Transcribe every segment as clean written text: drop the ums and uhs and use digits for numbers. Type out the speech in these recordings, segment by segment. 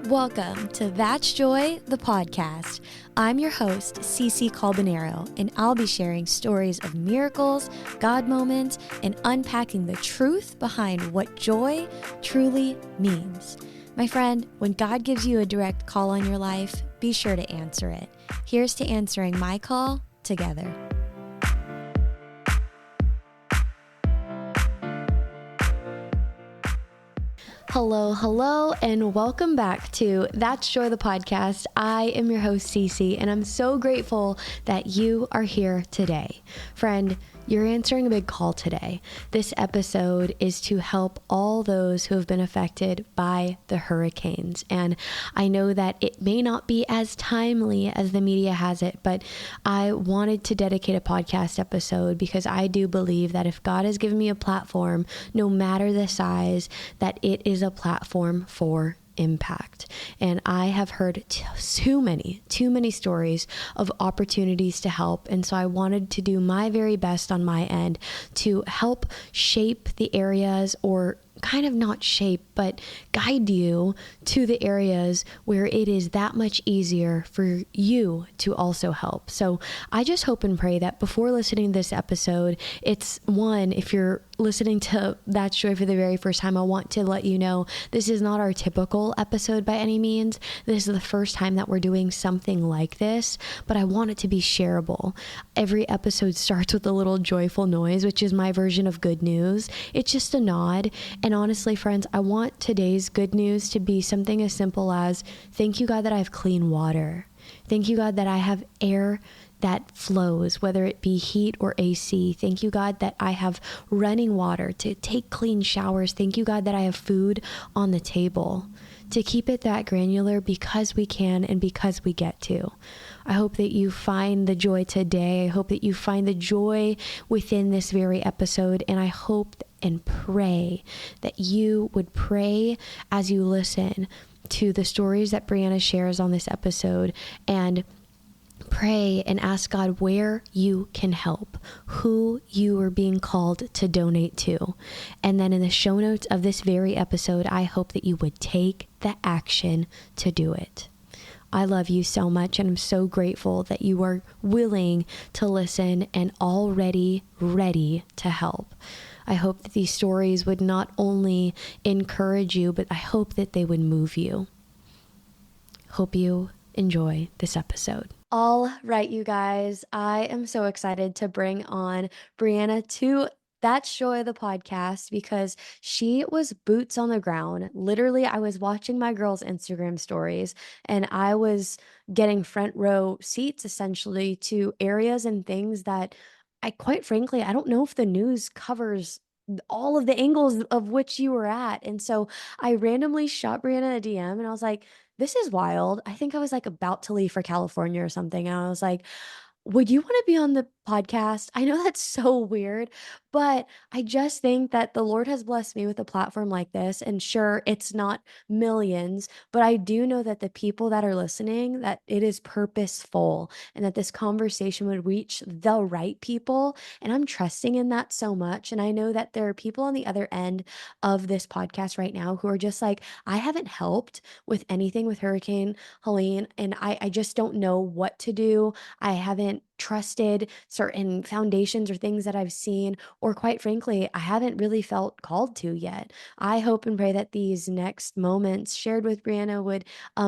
Welcome to That's Joy, the podcast. I'm your host, Cece Calbanero, and I'll be sharing stories of miracles, God moments, and unpacking the truth behind what joy truly means. My friend, when God gives you a direct call on your life, be sure to answer it. Here's to answering my call together. Hello, and welcome back to That's Joy, the podcast. I am your host, Cece, and I'm so grateful that you are here today. Friend, you're answering a big call today. This episode is to help all those who have been affected by the hurricanes. And I know that it may not be as timely as the media has it, but I wanted to dedicate a podcast episode because I do believe that if God has given me a platform, no matter the size, that it is a platform for impact. And I have heard too many stories of opportunities to help. And so I wanted to do my very best on my end to help shape the areas, or kind of not shape, but guide you to the areas where it is that much easier for you to also help. So I just hope and pray that before listening to this episode, it's one, if you're listening to That's Joy for the very first time, I want to let you know this is not our typical episode by any means. This is the first time that we're doing something like this, but I want it to be shareable. Every episode starts with a little joyful noise, which is my version of good news. It's just a nod. And honestly, friends, I want today's good news to be something as simple as, thank you, God, that I have clean water. Thank you, God, that I have air that flows, whether it be heat or AC. Thank you, God, that I have running water to take clean showers. Thank you, God, that I have food on the table. To keep it that granular because we can and because we get to. I hope that you find the joy today. I hope that you find the joy within this very episode. And I hope and pray that you would pray as you listen to the stories that Briana shares on this episode, and pray and ask God where you can help, who you are being called to donate to. And then in the show notes of this very episode, I hope that you would take the action to do it. I love you so much, and I'm so grateful that you are willing to listen and already ready to help. I hope that these stories would not only encourage you, but I hope that they would move you. Hope you enjoy this episode. All right, you guys, I am so excited to bring on Briana to That's Joy, the podcast, because she was boots on the ground. Literally, I was watching my girls' Instagram stories, and I was getting front row seats essentially to areas and things that quite frankly, I don't know if the news covers all of the angles of which you were at. And so I randomly shot Briana a DM, and I was like, this is wild. I think I was like about to leave for California or something. And I was like, would you want to be on the podcast? I know that's so weird, but I just think that the Lord has blessed me with a platform like this. And sure, it's not millions, but I do know that the people that are listening, that it is purposeful and that this conversation would reach the right people. And I'm trusting in that so much. And I know that there are people on the other end of this podcast right now who are just like, I haven't helped with anything with Hurricane Helene, and I just don't know what to do. I haven't trusted certain foundations or things that I've seen, or quite frankly, I haven't really felt called to yet. I hope and pray that these next moments shared with Briana would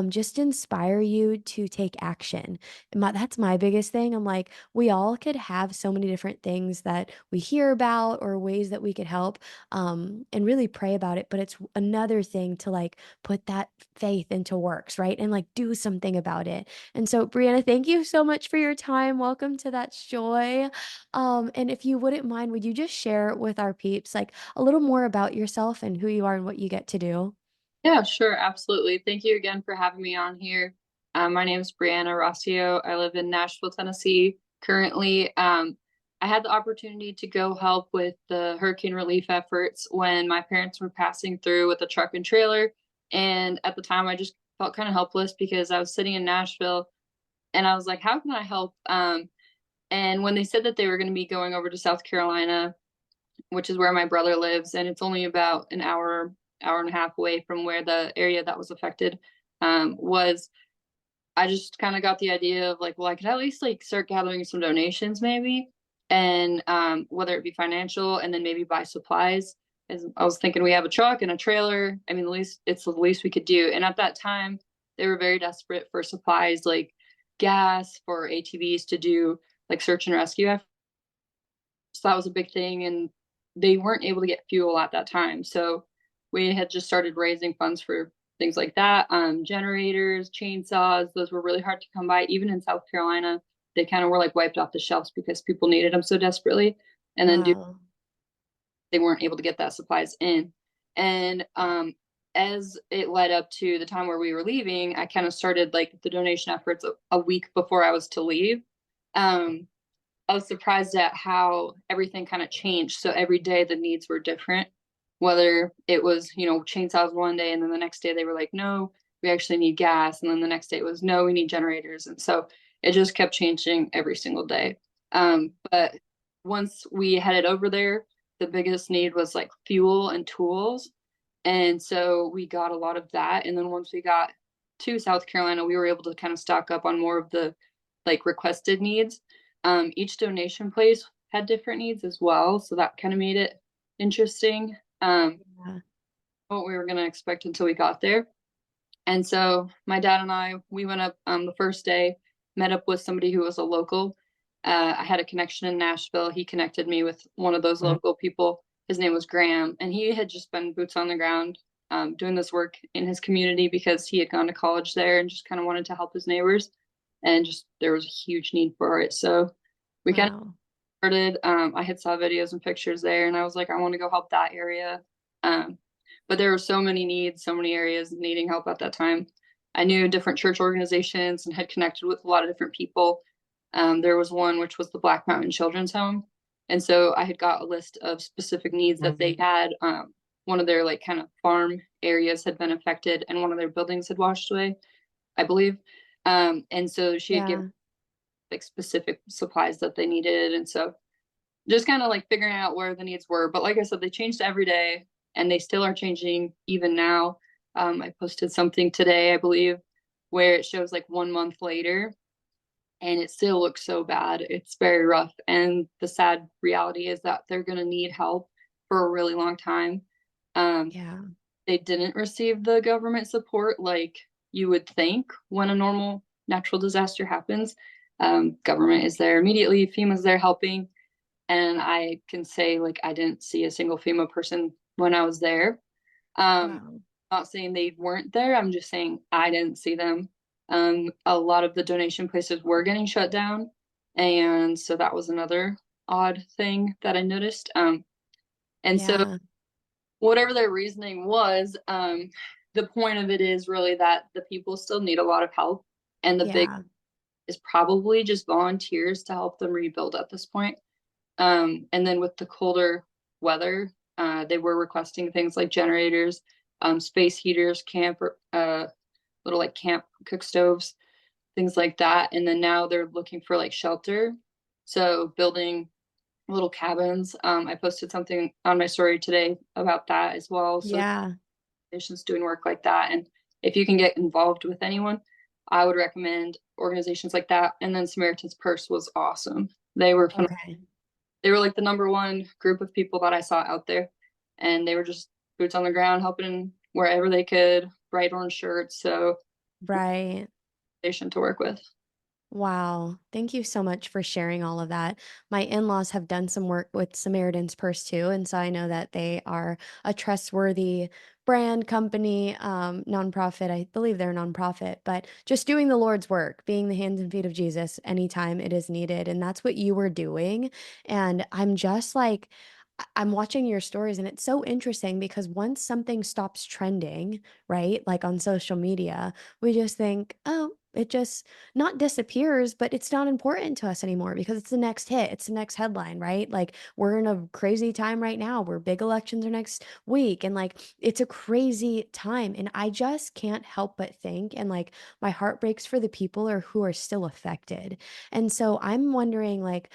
just inspire you to take action. That's my biggest thing. I'm like, we all could have so many different things that we hear about or ways that we could help, and really pray about it. But it's another thing to like put that faith into works, right? And like do something about it. And so, Briana, thank you so much for your time. Welcome to That's Joy. And if you wouldn't mind, would you just share with our peeps like a little more about yourself and who you are and what you get to do? Yeah, sure. Absolutely. Thank you again for having me on here. My name is Briana Rossio. I live in Nashville, Tennessee. Currently, I had the opportunity to go help with the hurricane relief efforts when my parents were passing through with a truck and trailer. And at the time, I just felt kind of helpless because I was sitting in Nashville and I was like, how can I help? And when they said that they were going to be going over to South Carolina, which is where my brother lives, and it's only about an hour and a half away from where the area that was affected. was I just kind of got the idea of like, well, I could at least like start gathering some donations maybe, and whether it be financial and then maybe buy supplies. As I was thinking, we have a truck and a trailer. I mean, the least it's the least we could do. And at that time, they were very desperate for supplies like gas for ATVs to do like search and rescue efforts. So that was a big thing, and they weren't able to get fuel at that time. So we had just started raising funds for things like that. Generators, chainsaws, those were really hard to come by. Even in South Carolina, they kind of were like wiped off the shelves because people needed them so desperately. And then Wow. they weren't able to get that supplies in. And as it led up to the time where we were leaving, I kind of started like the donation efforts a week before I was to leave. Um, I was surprised at how everything kind of changed. So every day the needs were different, whether it was, chainsaws one day and then the next day they were like, no, we actually need gas. And then the next day it was, no, we need generators. And so it just kept changing every single day. But once we headed over there, the biggest need was like fuel and tools. And so we got a lot of that. And then once we got to South Carolina, we were able to kind of stock up on more of the like requested needs. Each donation place had different needs as well, so that kind of made it interesting. Yeah. What we were going to expect until we got there. And so my dad and I, we went up the first day, met up with somebody who was a local. I had a connection in Nashville. He connected me with one of those local people. His name was Graham, and he had just been boots on the ground doing this work in his community because he had gone to college there and just kind of wanted to help his neighbors. And just there was a huge need for it. So we kind of Wow. started. I had saw videos and pictures there, and I was like, I want to go help that area. Um, but there were so many needs, so many areas needing help at that time. I knew different church organizations and had connected with a lot of different people. There was one which was the Black Mountain Children's Home, and so I had got a list of specific needs that they had. One of their like kind of farm areas had been affected, and one of their buildings had washed away, I believe. And so she had given Yeah. like specific supplies that they needed. And so just kind of like figuring out where the needs were. But like I said, they changed every day and they still are changing even now. I posted something today, I believe, where it shows like 1 month later and it still looks so bad. It's very rough. And the sad reality is that they're going to need help for a really long time. Um, Yeah. they didn't receive the government support like you would think when a normal natural disaster happens. Government is there immediately, FEMA's there helping. And I can say, like, I didn't see a single FEMA person when I was there. Wow. Not saying they weren't there, I'm just saying I didn't see them. A lot of the donation places were getting shut down. And so that was another odd thing that I noticed. And so Yeah. whatever their reasoning was, the point of it is really that the people still need a lot of help. And the big Yeah. is probably just volunteers to help them rebuild at this point. And then with the colder weather, they were requesting things like generators, space heaters, little like camp cook stoves, things like that. And then now they're looking for like shelter. So building little cabins. I posted something on my story today about that as well. So Yeah. organizations doing work like that. And if you can get involved with anyone, I would recommend organizations like that. And then Samaritan's Purse was awesome. They were Okay. they were like the number one group of people that I saw out there, and they were just boots on the ground, helping wherever they could, bright orange shirts. So Right. station to work with. Wow. Thank you so much for sharing all of that. My in-laws have done some work with Samaritan's Purse too, and so I know that they are a trustworthy brand company, nonprofit. I believe they're a nonprofit, but just doing the Lord's work, being the hands and feet of Jesus anytime it is needed. And that's what you were doing. And I'm just like, I'm watching your stories and it's so interesting because once something stops trending, right? Like on social media, we just think, oh, it just not disappears, but it's not important to us anymore because it's the next hit, it's the next headline, right? Like we're in a crazy time right now where big elections are next week, and like it's a crazy time, and I just can't help but think, and like my heart breaks for the people or who are still affected. And so I'm wondering, like,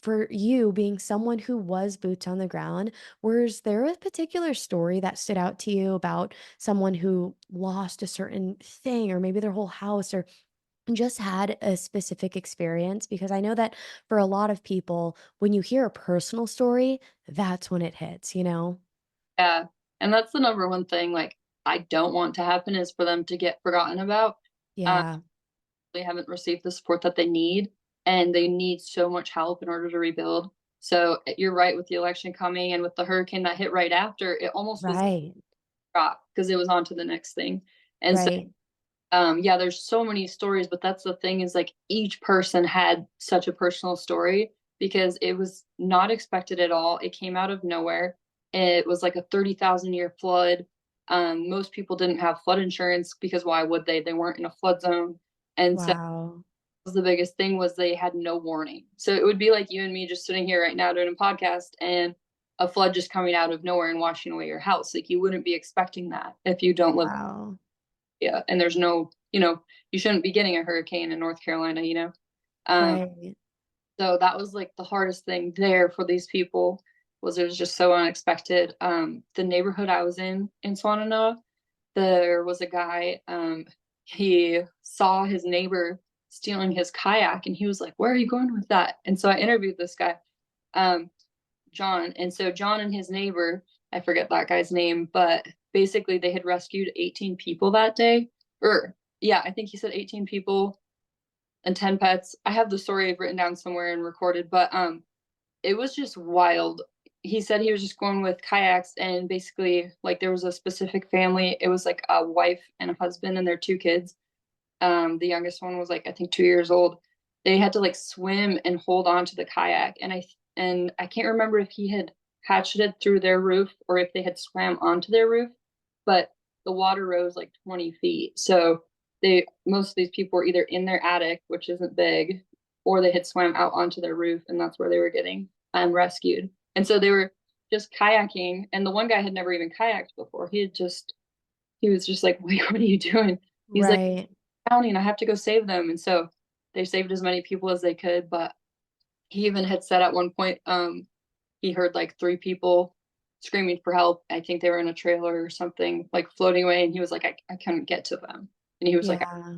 for you being someone who was boots on the ground, was there a particular story that stood out to you about someone who lost a certain thing or maybe their whole house, or just had a specific experience? Because I know that for a lot of people, when you hear a personal story, that's when it hits, you know? Yeah, and that's the number one thing, like, I don't want to happen is for them to get forgotten about. Um, Yeah, they haven't received the support that they need, and they need so much help in order to rebuild. So, you're right with the election coming and with the hurricane that hit right after, it almost was right, drop because it was on to the next thing. And so, right, yeah, there's so many stories, but that's the thing is like each person had such a personal story because it was not expected at all. It came out of nowhere. It was like a 30,000 year flood. Most people didn't have flood insurance because why would they? They weren't in a flood zone. And so wow, the biggest thing was they had no warning. So it would be like you and me just sitting here right now doing a podcast and a flood just coming out of nowhere and washing away your house. Like you wouldn't be expecting that if you don't live. wow, Yeah, and there's no, you shouldn't be getting a hurricane in North Carolina. Um, right, so that was like the hardest thing there for these people was it was just so unexpected. The neighborhood I was in Swannanoa, there was a guy, he saw his neighbor stealing his kayak and he was like, "Where are you going with that?" And so I interviewed this guy, um, John. And so John and his neighbor, I forget that guy's name, but basically they had rescued 18 people that day. Or yeah, I think he said 18 people and 10 pets. I have the story written down somewhere and recorded, but it was just wild. He said he was just going with kayaks and basically like there was a specific family. It was like a wife and a husband and their two kids. The youngest one was like I think 2 years old. They had to like swim and hold on to the kayak, and I can't remember if he had hatcheted through their roof or if they had swam onto their roof, but the water rose like 20 feet. So they most of these people were either in their attic, which isn't big, or they had swam out onto their roof, and that's where they were getting rescued. And so they were just kayaking, and the one guy had never even kayaked before. He was just like, "Wait, what are you doing?" He's like, right. "County, and I have to go save them." And so they saved as many people as they could. But he even had said at one point, he heard like three people screaming for help. I think they were in a trailer or something, like floating away. And he was like, I couldn't get to them. And he was like, Yeah,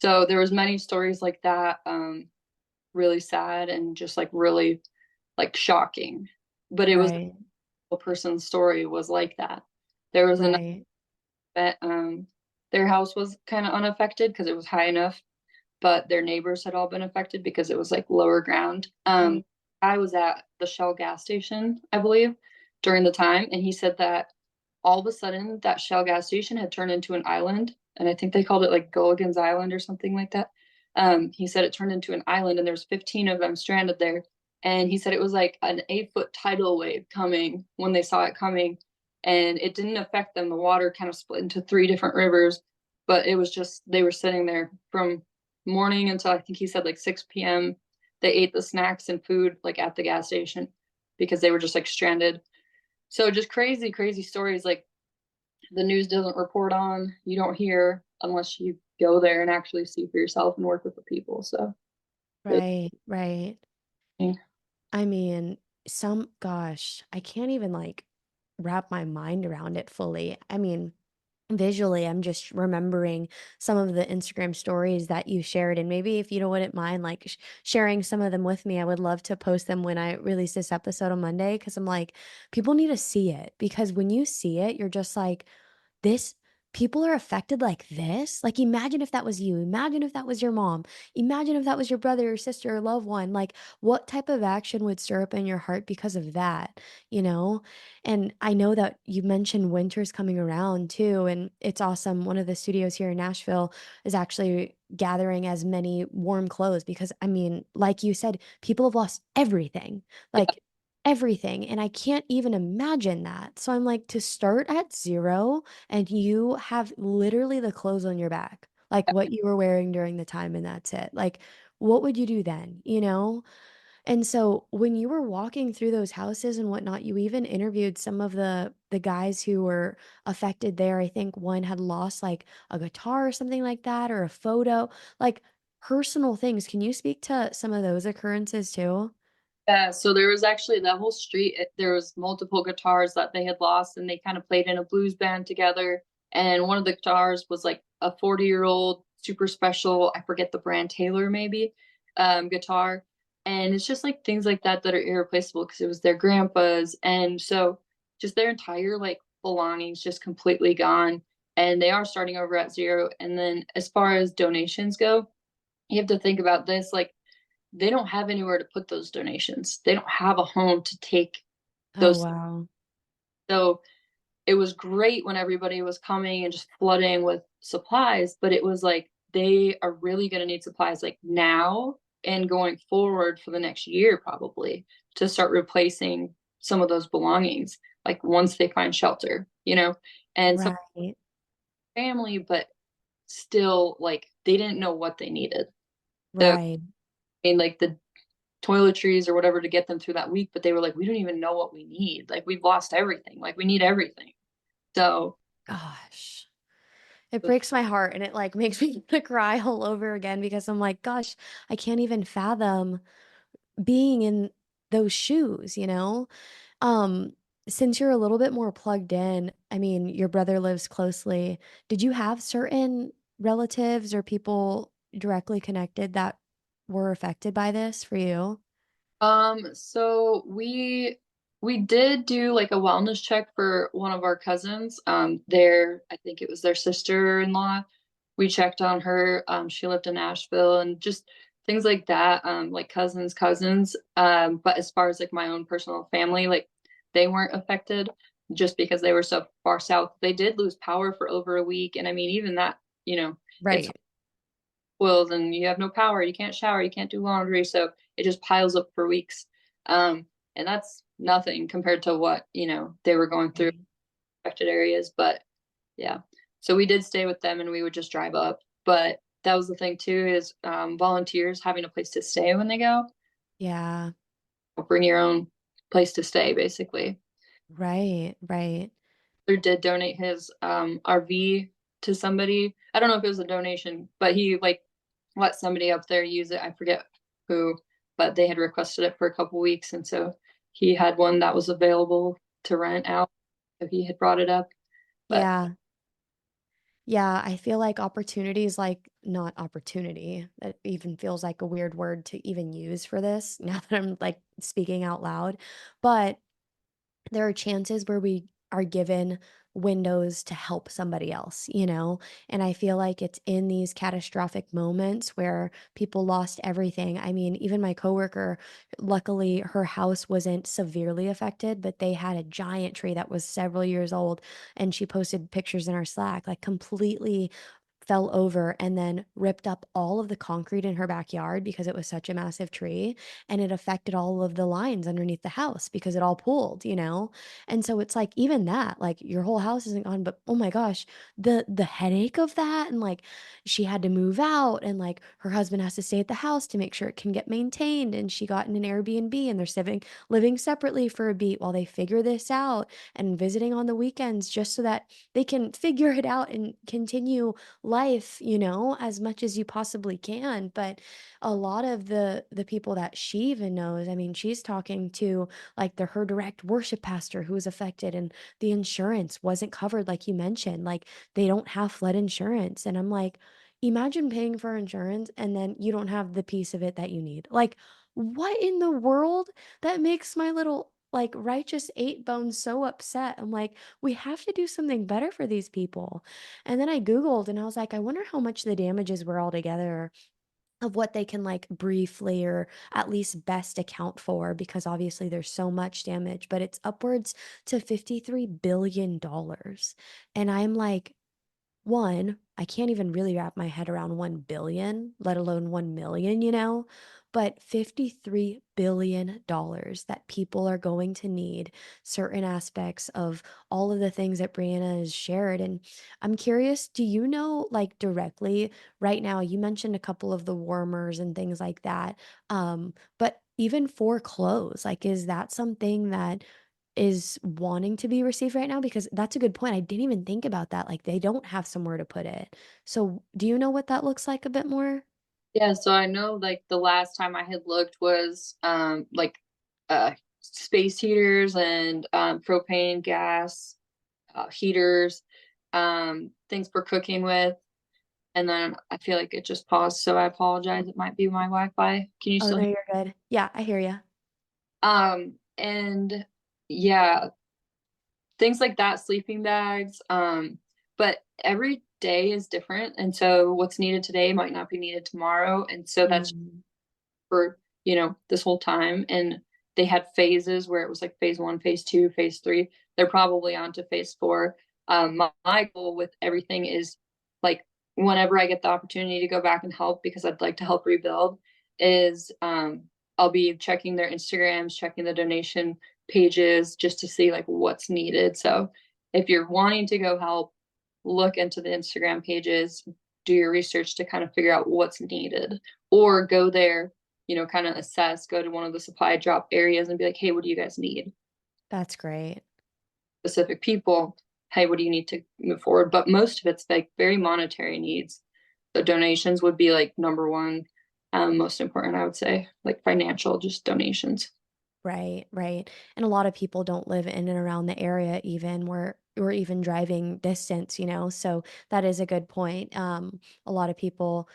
so there was many stories like that, really sad and just like really like shocking. But it was right, a person's story was like that. There was another right. that their house was kind of unaffected because it was high enough, but their neighbors had all been affected because it was like lower ground. Mm, I was at the Shell gas station, I believe, during the time, and he said that all of a sudden that Shell gas station had turned into an island, and I think they called it like Gilligan's Island or something like that. He said it turned into an island, and there's 15 of them stranded there. And he said it was like an 8 foot tidal wave coming when they saw it coming, and it didn't affect them. The water kind of split into three different rivers, but it was just they were sitting there from morning until I think he said like 6 p.m. They ate the snacks and food like at the gas station because they were just like stranded. So just crazy, crazy stories like the news doesn't report on, you don't hear unless you go there and actually see for yourself and work with the people. So it, right, right. I mean, gosh, I can't even like wrap my mind around it fully. I mean, visually, I'm just remembering some of the Instagram stories that you shared. And maybe if you wouldn't mind, like sharing some of them with me, I would love to post them when I release this episode on Monday. Cause I'm like, people need to see it because when you see it, you're just like, this people are affected like this? Like, imagine if that was you. Imagine if that was your mom. Imagine if that was your brother or sister or loved one. Like, what type of action would stir up in your heart because of that, you know? And I know that you mentioned winter's coming around too, and it's awesome. One of the studios here in Nashville is actually gathering as many warm clothes because, I mean, like you said, people have lost everything. yeah, Like, everything. And I can't even imagine that. So I'm like, to start at zero and you have literally the clothes on your back. like what you were wearing during the time and that's it. Like, what would you do then, you know? And so when you were walking through those houses and whatnot, you even interviewed some of the guys who were affected there. I think one had lost like a guitar or something like that, or a photo, like personal things. Can you speak to some of those occurrences too? Yeah, so there was actually that whole street, there was multiple guitars that they had lost, and they kind of played in a blues band together. And one of the guitars was like a 40-year-old super special, I forget the brand, Taylor maybe, guitar. And it's just like things like that that are irreplaceable because it was their grandpa's. And so just their entire like belongings just completely gone. And they are starting over at zero. And then as far as donations go, you have to think about this, like they don't have anywhere to put those donations. They don't have a home to take Oh, those. wow. So it was great when everybody was coming and just flooding with supplies, but it was like they are really going to need supplies like now and going forward for the next year probably to start replacing some of those belongings like once they find shelter, and some Right. family, but still like they didn't know what they needed. So I Right. mean like the toiletries or whatever to get them through that week, but they were like, "We don't even know what we need. Like, we've lost everything. Like, we need everything." So, Gosh. It breaks my heart and it like makes me want to cry all over again because I'm like, gosh, I can't even fathom being in those shoes, you know? Um, since you're a little bit more plugged in, I mean, your brother lives closely. Did you have certain relatives or people directly connected that were affected by this for you? so we did do like a wellness check for one of our cousins. I think it was their sister-in-law. We checked on her. She lived in Asheville and just things like that. Like cousins. But as far as like my own personal family, like they weren't affected just because they were so far south. They did lose power for over a week, and I mean, even that, it's Right. spoiled, and you have no power. You can't shower. You can't do laundry, so it just piles up for weeks. And that's nothing compared to what they were going through Right. affected areas. But yeah. So we did stay with them and we would just drive up. But that was the thing too is volunteers having a place to stay when they go. Yeah. Bring your own place to stay, basically. Right. Right. Or did donate his RV to somebody. I don't know if it was a donation, but he like let somebody up there use it. I forget who, but they had requested it for a couple weeks, and so he had one that was available to rent out. So he had brought it up, but Yeah. Yeah, I feel like opportunities like not opportunity. That even feels like a weird word to even use for this now that I'm like speaking out loud. But there are chances where we are given windows to help somebody else, you know? And I feel like it's in these catastrophic moments where people lost everything. I mean, even my coworker, luckily her house wasn't severely affected, but they had a giant tree that was several years old. And she posted pictures in our Slack, like completely fell over and then ripped up all of the concrete in her backyard because it was such a massive tree, and it affected all of the lines underneath the house because it all pooled, you know? And so it's like even that, like your whole house isn't gone, but oh my gosh, the headache of that, and like she had to move out and like her husband has to stay at the house to make sure it can get maintained, and she got in an Airbnb and they're living separately for a beat while they figure this out, and visiting on the weekends just so that they can figure it out and continue life, you know, as much as you possibly can. But a lot of the people that she even knows, I mean, she's talking to like her direct worship pastor who was affected, and the insurance wasn't covered, like you mentioned. Like they don't have flood insurance. And I'm like, imagine paying for insurance and then you don't have the piece of it that you need. Like, what in the world? That makes my little like righteous eight bones so upset. I'm like, we have to do something better for these people. And then I Googled and I was like, I wonder how much the damages were altogether, of what they can like briefly or at least best account for, because obviously there's so much damage, but it's upwards to $53 billion. And I'm like, one, I can't even really wrap my head around 1 billion, let alone 1 million, you know? but $53 billion that people are going to need certain aspects of all of the things that Brianna has shared. And I'm curious, do you know, like directly right now, you mentioned a couple of the warmers and things like that. But even for clothes, like, is that something that is wanting to be received right now? Because that's a good point. I didn't even think about that. Like, they don't have somewhere to put it. So, do you know what that looks like a bit more? Yeah, so I know like the last time I had looked was like space heaters and propane gas heaters, things for cooking with. And then I feel like it just paused, so I apologize. It might be my Wi-Fi. Can you Oh, still no, hear? you're good. Yeah, I hear you. And yeah, things like that, sleeping bags. But every day is different, and so what's needed today might not be needed tomorrow, and so that's Mm, for this whole time. And they had phases where it was like phase one, phase two, phase three. They're probably on to phase four. My goal with everything is like whenever I get the opportunity to go back and help, because I'd like to help rebuild, is I'll be checking their Instagrams, checking the donation pages just to see like what's needed. So if you're wanting to go help, look into the Instagram pages, do your research to kind of figure out what's needed, or go there, kind of assess, go to one of the supply drop areas and be like, hey, what do you guys need? that's great. Specific people, hey, what do you need to move forward? But most of it's like very monetary needs. So donations would be like number one, most important, I would say, like financial, just donations. Right, right. And a lot of people don't live in and around the area even where or even driving distance, you know? So that is a good point. A lot of people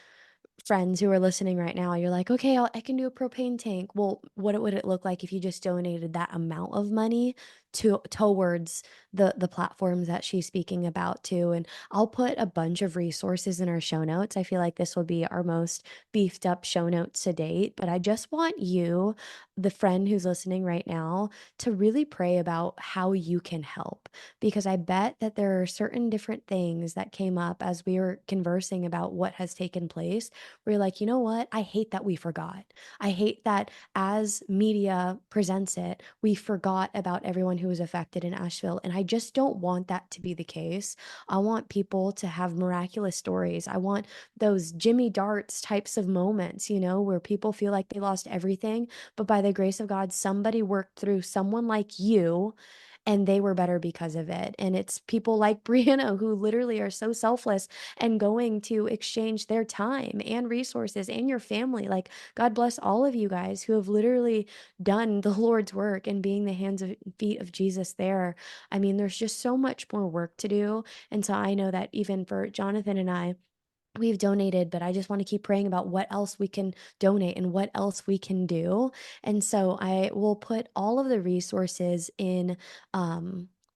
friends who are listening right now, you're like, okay, I can do a propane tank. Well, what would it look like if you just donated that amount of money towards the platforms that she's speaking about too? And I'll put a bunch of resources in our show notes. I feel like this will be our most beefed up show notes to date. But I just want you, the friend who's listening right now, to really pray about how you can help. Because I bet that there are certain different things that came up as we were conversing about what has taken place where you're like, you know what? I hate that we forgot. I hate that as media presents it, we forgot about everyone who was affected in Asheville. And I just don't want that to be the case. I want people to have miraculous stories. I want those Jimmy Darts types of moments, you know, where people feel like they lost everything, but by the grace of God, somebody worked through someone like you and they were better because of it. And it's people like Brianna who literally are so selfless and going to exchange their time and resources and your family. Like, God bless all of you guys who have literally done the Lord's work and being the hands and feet of Jesus there. I mean, there's just so much more work to do. And so I know that even for Jonathan and I, we've donated, but I just want to keep praying about what else we can donate and what else we can do. And so I will put all of the resources in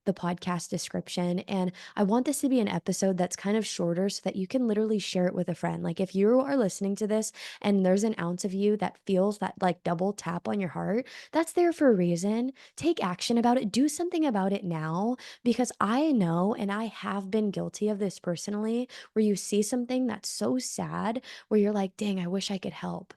the podcast description. And I want this to be an episode that's kind of shorter so that you can literally share it with a friend. Like if you are listening to this and there's an ounce of you that feels that like double tap on your heart, that's there for a reason. Take action about it. Do something about it now because I know and I have been guilty of this personally where you see something that's so sad where you're like, dang, I wish I could help.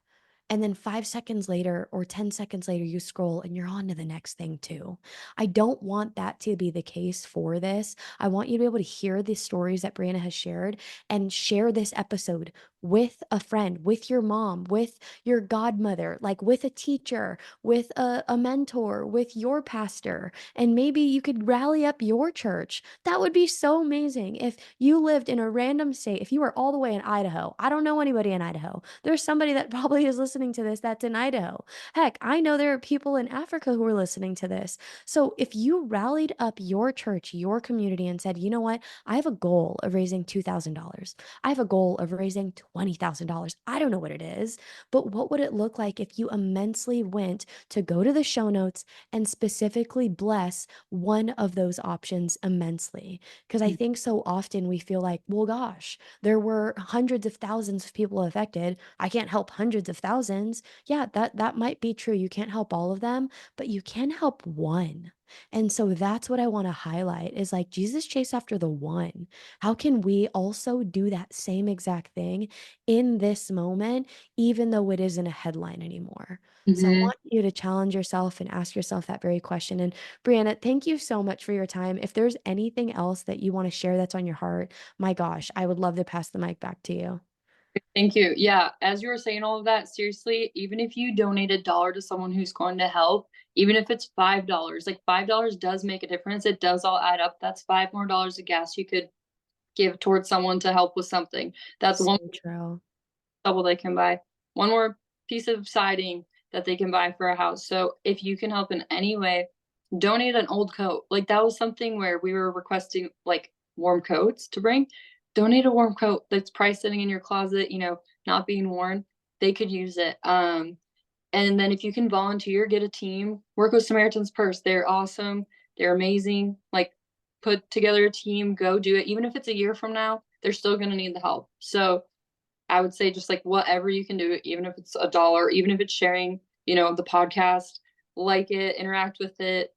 And then 5 seconds later or 10 seconds later, you scroll and you're on to the next thing too. I don't want that to be the case for this. I want you to be able to hear the stories that Brianna has shared and share this episode with a friend, with your mom, with your godmother, like with a teacher, with a mentor, with your pastor. And maybe you could rally up your church. That would be so amazing if you lived in a random state, if you were all the way in Idaho. I don't know anybody in Idaho. There's somebody that probably is listening to this that's in Idaho. Heck, I know there are people in Africa who are listening to this. So if you rallied up your church, your community, and said, you know what, I have a goal of raising $2,000. I have a goal of raising $20,000. I don't know what it is, but what would it look like if you immensely went to go to the show notes and specifically bless one of those options immensely? Because I think so often we feel like, well, gosh, there were hundreds of thousands of people affected. I can't help hundreds of thousands. Yeah, that might be true. You can't help all of them, but you can help one. And so that's what I want to highlight is like Jesus chased after the one. How can we also do that same exact thing in this moment, even though it isn't a headline anymore? So I Hmm. want you to challenge yourself and ask yourself that very question. And Brianna, thank you so much for your time. If there's anything else that you want to share that's on your heart, my gosh, I would love to pass the mic back to you. Thank you. Yeah, as you were saying all of that, seriously, even if you donate $1 to someone who's going to help, even if it's $5, like $5 does make a difference. It does all add up. That's five more dollars of gas you could give towards someone to help with something. That's So one true. double they can buy, one more piece of siding that they can buy for a house. So if you can help in any way, donate an old coat. Like that was something where we were requesting like warm coats to bring. Donate a warm coat that's probably sitting in your closet, not being worn. They could use it. And then if you can volunteer, get a team, work with Samaritan's Purse. They're awesome. They're amazing. Like put together a team, go do it. Even if it's a year from now, they're still going to need the help. So I would say just like whatever you can do, even if it's $1, even if it's sharing, the podcast, like it, interact with it,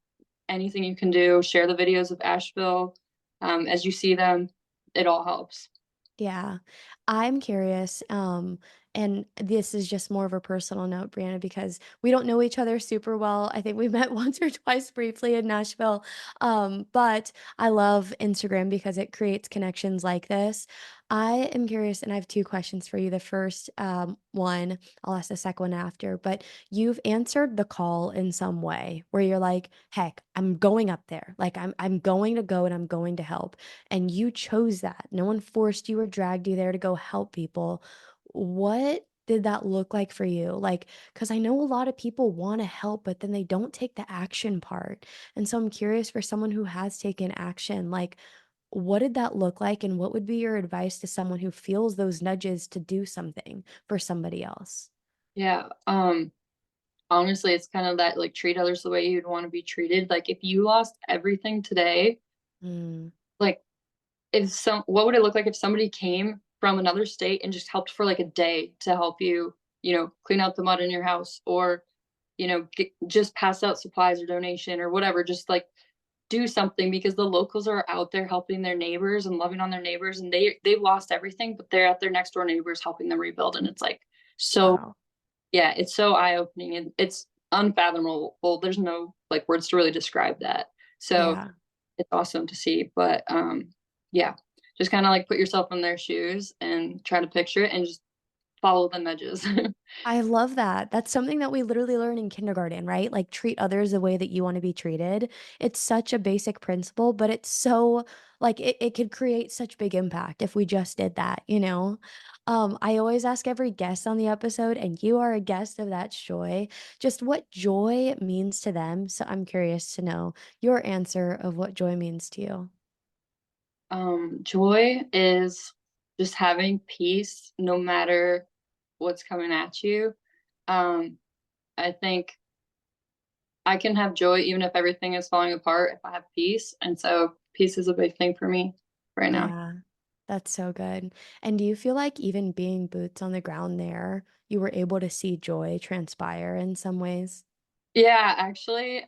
anything you can do, share the videos of Asheville as you see them, it all helps. Yeah. I'm curious, and this is just more of a personal note, Brianna, because we don't know each other super well. I think we met once or twice briefly in Nashville. But I love Instagram because it creates connections like this. I am curious, and I have two questions for you. The first one, I'll ask the second one after, but you've answered the call in some way where you're like, heck, I'm going up there. Like I'm going to go and I'm going to help, and you chose that. No one forced you or dragged you there to go help people. What did that look like for you? Like, because I know a lot of people want to help, but then they don't take the action part. And so I'm curious for someone who has taken action, like, what did that look like? And what would be your advice to someone who feels those nudges to do something for somebody else? Yeah. Honestly, it's kind of that like treat others the way you'd want to be treated. Like if you lost everything today, Mm. like if what would it look like if somebody came from another state and just helped for like a day to help you, clean out the mud in your house or, just pass out supplies or donation or whatever, just like do something because the locals are out there helping their neighbors and loving on their neighbors and they've lost everything, but they're at their next door neighbors helping them rebuild. And it's like so Wow. yeah, it's so eye-opening and it's unfathomable. Well, there's no like words to really describe that. So Yeah. it's awesome to see. But yeah, just kind of like put yourself in their shoes and try to picture it and just follow the nudges. I love that. That's something that we literally learn in kindergarten, right? Like treat others the way that you want to be treated. It's such a basic principle, but it's so like it could create such big impact if we just did that, you know? I always ask every guest on the episode, and you are a guest of that joy, just what joy means to them. So I'm curious to know your answer of what joy means to you. Joy is just having peace no matter what's coming at you. Um, I think I can have joy even if everything is falling apart if I have peace. And so peace is a big thing for me right now. Yeah, that's so good. And do you feel like even being boots on the ground there, you were able to see joy transpire in some ways? Yeah, actually,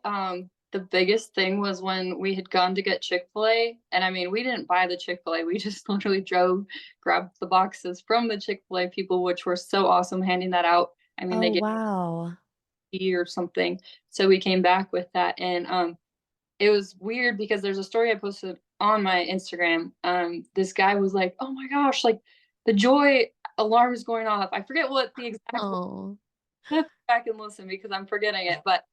the biggest thing was when we had gone to get Chick-fil-A. And I mean, we didn't buy the Chick-fil-A. We just literally drove, grabbed the boxes from the Chick-fil-A people, which were so awesome handing that out. I mean, they Oh, gave wow. tea or something. So we came back with that. And it was weird because there's a story I posted on my Instagram. This guy was like, "Oh my gosh, like the joy alarm is going off." I forget what the exact Oh. I have to go back and listen because I'm forgetting it. But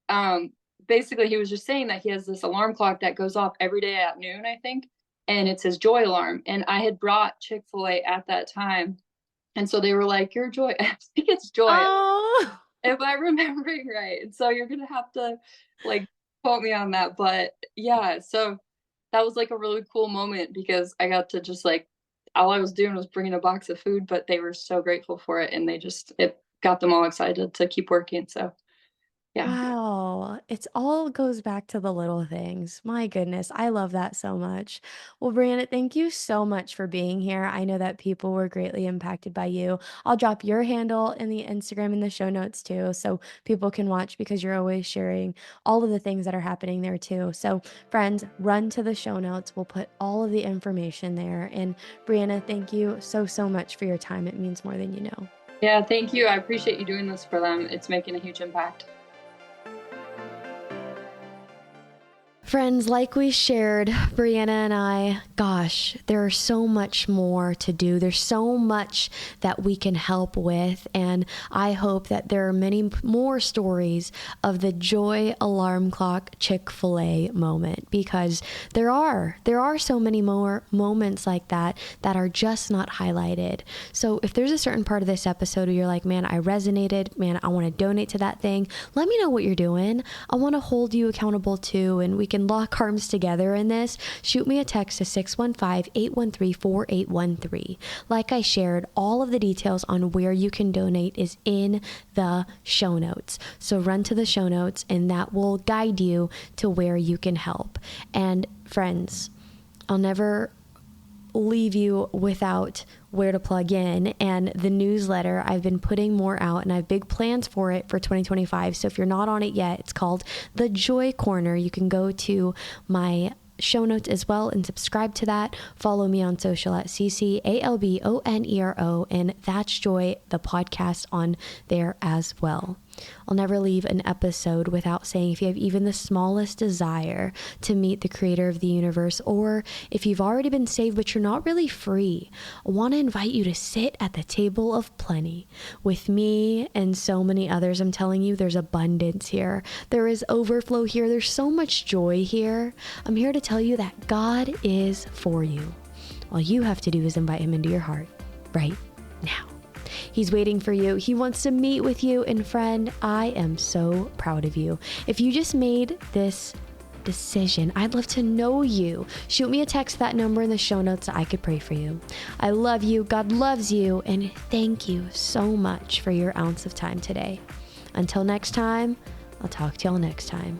um, basically, he was just saying that he has this alarm clock that goes off every day at noon, I think, and it's his joy alarm. And I had brought Chick-fil-A at that time, and so they were like, "Your joy," I think it's joy, Oh. if I'm remembering right. And so you're gonna have to like quote me on that. But yeah, so that was like a really cool moment because I got to just like all I was doing was bringing a box of food, but they were so grateful for it and it got them all excited to keep working. So Yeah. Wow. It's all goes back to the little things. My goodness. I love that so much. Well, Brianna, thank you so much for being here. I know that people were greatly impacted by you. I'll drop your handle in the Instagram in the show notes too, so people can watch because you're always sharing all of the things that are happening there too. So, friends, run to the show notes. We'll put all of the information there. And Brianna, thank you so, so much for your time. It means more than you know. Yeah, thank you. I appreciate you doing this for them. It's making a huge impact. Friends, like we shared, Brianna and I, gosh, there's so much more to do. There's so much that we can help with. And I hope that there are many more stories of the joy alarm clock Chick-fil-A moment, because there are so many more moments like that that are just not highlighted. So if there's a certain part of this episode where you're like, man, I resonated, man, I want to donate to that thing, let me know what you're doing. I want to hold you accountable too, and we can lock arms together in this. Shoot me a text to 615-813-4813. Like I shared, all of the details on where you can donate is in the show notes. So run to the show notes and that will guide you to where you can help. And friends, I'll never leave you without where to plug in, and the newsletter. I've been putting more out and I have big plans for it for 2025. So if you're not on it yet, it's called The Joy Corner. You can go to my show notes as well and subscribe to that. Follow me on social at CCALBONERO, and That's Joy, the podcast, on there as well. I'll never leave an episode without saying, if you have even the smallest desire to meet the creator of the universe, or if you've already been saved but you're not really free, I want to invite you to sit at the table of plenty with me and so many others. I'm telling you, there's abundance here. There is overflow here. There's so much joy here. I'm here to tell you that God is for you. All you have to do is invite him into your heart right now. He's waiting for you. He wants to meet with you. And friend, I am so proud of you. If you just made this decision, I'd love to know you. Shoot me a text, that number in the show notes, so I could pray for you. I love you. God loves you. And thank you so much for your ounce of time today. Until next time, I'll talk to y'all next time.